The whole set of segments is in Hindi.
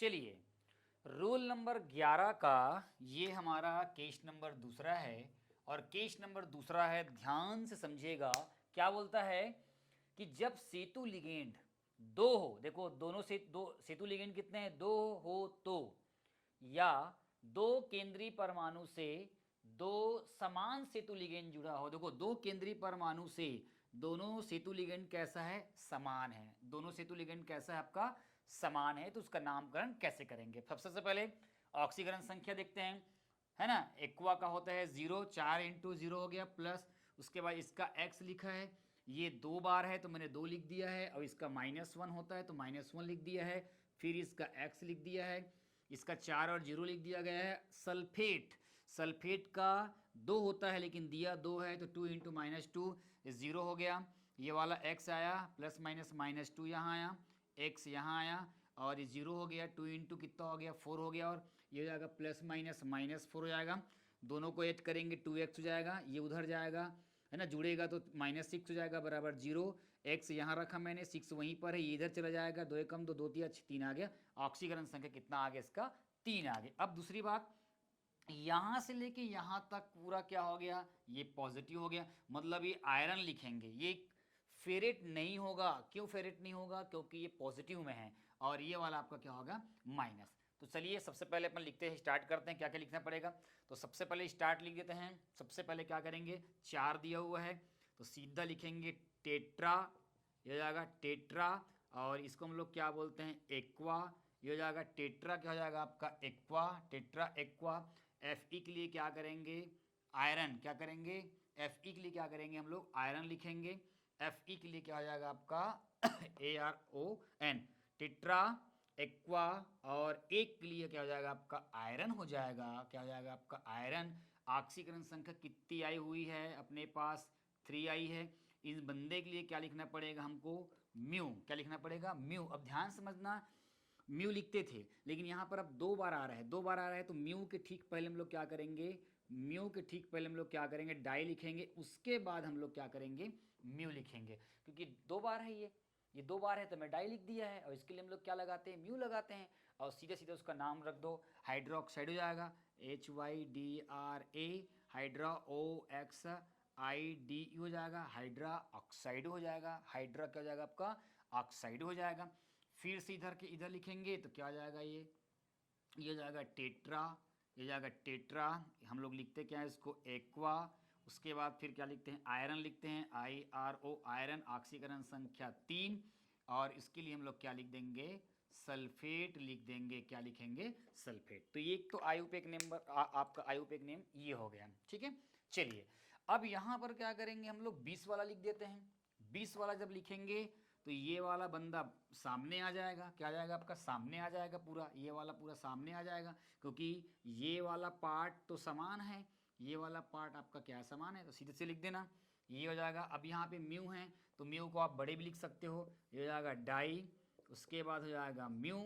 चलिए, रूल नंबर 11 का ये हमारा केस नंबर दूसरा है और केस नंबर दूसरा है, ध्यान से समझिएगा। क्या बोलता है कि जब सेतु लिगेंड दो हो, देखो दोनों से दो सेतु लिगेंड कितने हैं, दो हो तो, या दो केंद्रीय परमाणु से दो समान सेतु लिगेंड जुड़ा हो। देखो दो केंद्रीय परमाणु से दोनों सेतु लिगेंड कैसा है, समान है। दोनों सेतु लिगेंड कैसा है आपका, समान है। तो उसका नामकरण कैसे करेंगे? सबसे पहले ऑक्सीकरण संख्या देखते हैं, है ना। एक्वा का होता है 0, 4 इंटू 0 हो गया, प्लस उसके बाद इसका x लिखा है, ये 2 बार है तो मैंने 2 लिख दिया है, और इसका -1 होता है तो -1 लिख दिया है, फिर इसका x लिख दिया है, इसका 4 और 0 लिख दिया गया है। सल्फेट, सल्फेट का 2 होता है लेकिन दिया 2 है तो 2 इंटू -2 0 हो गया। ये वाला x आया, प्लस माइनस -2 यहाँ आया, x यहाँ आया, और ये 0 हो गया। 2 इंटू कितना हो गया, 4 हो गया, और ये हो जाएगा प्लस माइनस -4 हो जाएगा। दोनों को ऐड करेंगे 2x हो जाएगा, ये उधर जाएगा, है ना, जुड़ेगा तो -6 हो जाएगा बराबर 0। x यहाँ रखा मैंने, 6 वहीं पर है, ये इधर चला जाएगा, 2 कम 2, 2 3 आ गया। ऑक्सीकरण संख्या कितना आ गया इसका, 3 आ गया। अब दूसरी बात, यहां से लेके यहां तक पूरा क्या हो गया, ये पॉजिटिव हो गया, मतलब ये आयरन लिखेंगे, ये फेरेट नहीं होगा। क्यों फेरेट नहीं होगा, क्योंकि ये पॉजिटिव में है, और ये वाला आपका क्या होगा, माइनस। तो चलिए सबसे पहले अपन लिखते हैं, स्टार्ट करते हैं, क्या क्या लिखना पड़ेगा। तो सबसे पहले स्टार्ट लिख देते हैं। सबसे पहले क्या करेंगे, 4 दिया हुआ है तो सीधा लिखेंगे टेट्रा, ये हो जाएगा टेट्रा, और इसको हम लोग क्या बोलते हैं, एक्वा। ये हो जाएगा टेट्रा, क्या हो जाएगा आपका, aqua, tetra aqua. F E के लिए क्या करेंगे, आयरन, क्या करेंगे, एफ ई के लिए क्या करेंगे हम लोग, आयरन लिखेंगे। एफ ई के लिए क्या हो जाएगा आपका A R O N, tetra aqua, और एक के लिए क्या हो जाएगा आपका, आयरन हो जाएगा। क्या हो जाएगा आपका, आयरन। ऑक्सीकरण संख्या कितनी आई हुई है अपने पास, 3 आई है। इस बंदे के लिए क्या लिखना पड़ेगा हमको, म्यू, क्या लिखना पड़ेगा, म्यू। अब ध्यान समझना, म्यू लिखते थे लेकिन यहाँ पर अब 2 बार आ रहा है, 2 बार आ रहा है, तो म्यू के ठीक पहले हम लोग क्या करेंगे, म्यू के ठीक पहले हम लोग क्या करेंगे, डाई लिखेंगे, उसके बाद हम लोग क्या करेंगे, म्यू लिखेंगे, क्योंकि 2 बार है ये 2 बार है तो मैं डाई लिख दिया है, और इसके लिए हम लोग क्या लगाते हैं, म्यू लगाते हैं, और सीधे सीधे उसका नाम रख दो, हाइड्रोक्साइड हो जाएगा, HYDRA, हाइड्रा OXID हो जाएगा, हाइड्रा ऑक्साइड हो जाएगा, हाइड्रा क्या हो जाएगा आपका, ऑक्साइड हो जाएगा। फिर से इधर के इधर लिखेंगे तो क्या आ जाएगा, ये हो जाएगा टेट्रा, ये जाएगा टेट्रा, हम लोग लिखते क्या है इसको, एक्वा। उसके बाद फिर क्या लिखते हैं, आयरन लिखते हैं, IRO, आयरन, ऑक्सीकरण संख्या 3, और इसके लिए हम लोग क्या लिख देंगे, सल्फेट लिख देंगे। क्या लिखेंगे, सल्फेट। तो ये तो आयुपेक नंबर आपका आयुपेक नेम ये हो गया, ठीक है। चलिए अब यहाँ पर क्या करेंगे, हम लोग 20 वाला लिख देते हैं। 20 वाला जब लिखेंगे तो ये वाला बंदा सामने आ जाएगा, क्या आ जाएगा आपका, सामने आ जाएगा पूरा, ये वाला पूरा सामने आ जाएगा, क्योंकि ये वाला पार्ट तो समान है, ये वाला पार्ट आपका क्या समान है, तो सीधे से लिख देना, ये हो जाएगा। अब यहाँ पे म्यू है तो म्यू को आप बड़े भी लिख सकते हो, ये हो जाएगा डाई, उसके बाद हो जाएगा म्यू,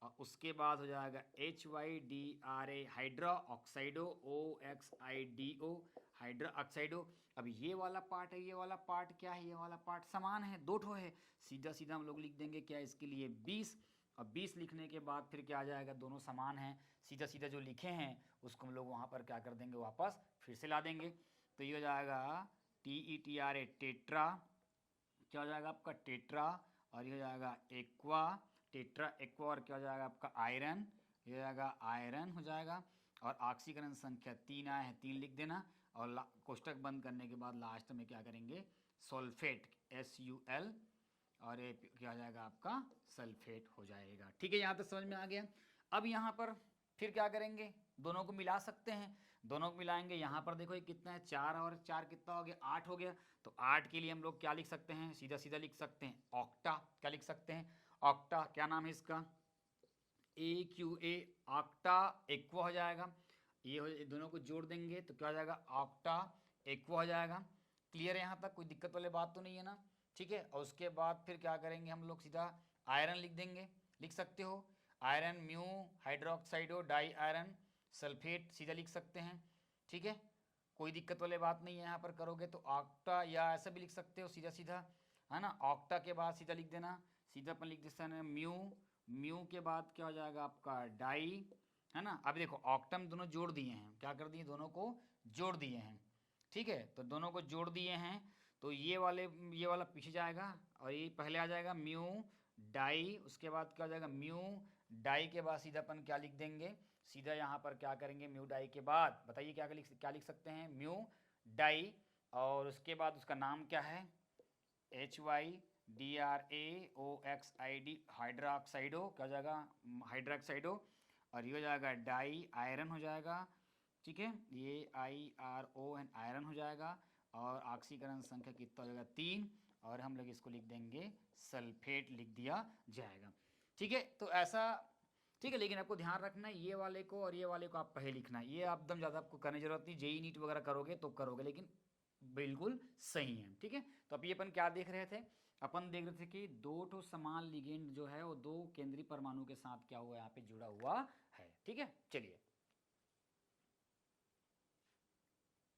और उसके बाद हो जाएगा HYDRA, हाइड्रा ऑक्साइडो, OXIDO, हाइड्रा ऑक्साइडो। अब ये वाला पार्ट है, ये वाला पार्ट क्या है, ये वाला पार्ट समान है, 2 ठो है, सीधा सीधा हम लोग लिख देंगे क्या, इसके लिए 20। और 20 लिखने के बाद फिर क्या आ जाएगा, दोनों समान हैं, सीधा सीधा जो लिखे हैं उसको हम लोग वहाँ पर क्या कर देंगे, वापस फिर से ला देंगे। तो ये हो जाएगा TETRA, टेट्रा, क्या हो जाएगा आपका, टेट्रा, और ये हो जाएगा एक्वा, टेट्रा एक्वा, और क्या हो जाएगा आपका, आयरन, ये हो जाएगा आयरन हो जाएगा। और ऑक्सीकरण संख्या 3 आया है, 3 लिख देना, और कोष्टक बंद करने के बाद लास्ट में क्या करेंगे, सल्फेट, SUL, और ये क्या हो जाएगा आपका, सल्फेट हो जाएगा। ठीक है, यहाँ तक समझ में आ गया। अब यहाँ पर फिर क्या करेंगे, दोनों को मिला सकते हैं, दोनों को मिलाएंगे। यहाँ पर देखो ये कितना है, 4 और 4 कितना हो गया, 8 हो गया। तो 8 के लिए हम लोग क्या लिख सकते हैं, सीधा सीधा लिख सकते हैं ऑक्टा, क्या लिख सकते हैं, ऑक्टा। क्या नाम है इसका, AQA, ऑक्टा एक्वा हो जाएगा। ये दोनों को जोड़ देंगे तो क्या हो जाएगा, ऑक्टा एक्वा हो जाएगा। क्लियर है यहाँ तक, कोई दिक्कत वाली बात तो नहीं है ना, ठीक है। और उसके बाद फिर क्या करेंगे हम लोग, सीधा आयरन लिख देंगे, लिख सकते हो आयरन, म्यू, हाइड्रोक्साइडो, डाई आयरन, सल्फेट, सीधा लिख सकते हैं, ठीक है। कोई दिक्कत वाली बात नहीं है, यहाँ पर करोगे तो ऑक्टा, या ऐसा भी लिख सकते हो सीधा सीधा, है ना, ऑक्टा के बाद सीधा लिख देना, सीधा अपन लिख देते हैं म्यू, म्यू के बाद क्या हो जाएगा आपका डाई, है ना। अब देखो ऑक्टम दोनों जोड़ दिए हैं, क्या कर दिए, दोनों को जोड़ दिए हैं, ठीक है। तो दोनों को जोड़ दिए हैं तो ये वाला पीछे जाएगा और ये पहले आ जाएगा म्यू डाई, उसके बाद क्या हो जाएगा म्यू डाई के बाद सीधा अपन क्या लिख देंगे, सीधा यहाँ पर क्या करेंगे, म्यू डाई के बाद बताइए क्या लिख सकते हैं, म्यू डाई, और उसके बाद उसका नाम क्या है, HYDRAOXID हाइड्रोक्साइडो, क्या हो जाएगा हाइड्रोक्साइडो, और ये हो जाएगा डाई आयरन हो जाएगा, ठीक है, ये IRON आयरन हो जाएगा, और ऑक्सीकरण संख्या कितना हो जाएगा 3, और हम लोग इसको लिख देंगे सल्फेट लिख दिया जाएगा, ठीक है। तो ऐसा ठीक है, लेकिन आपको ध्यान रखना है ये वाले को और ये वाले को आप पहले लिखना है, ये एकदम ज़्यादा आपको करने की जरूरत नहीं, जेई नीट वगैरह करोगे तो करोगे, लेकिन बिल्कुल सही है, ठीक है। तो अभी अपन क्या देख रहे थे, अपन देख रहे थे कि दो ठो समान लिगेंड जो है वो दो केंद्रीय परमाणु के साथ क्या हुआ यहाँ पे जुड़ा हुआ है, ठीक है। चलिए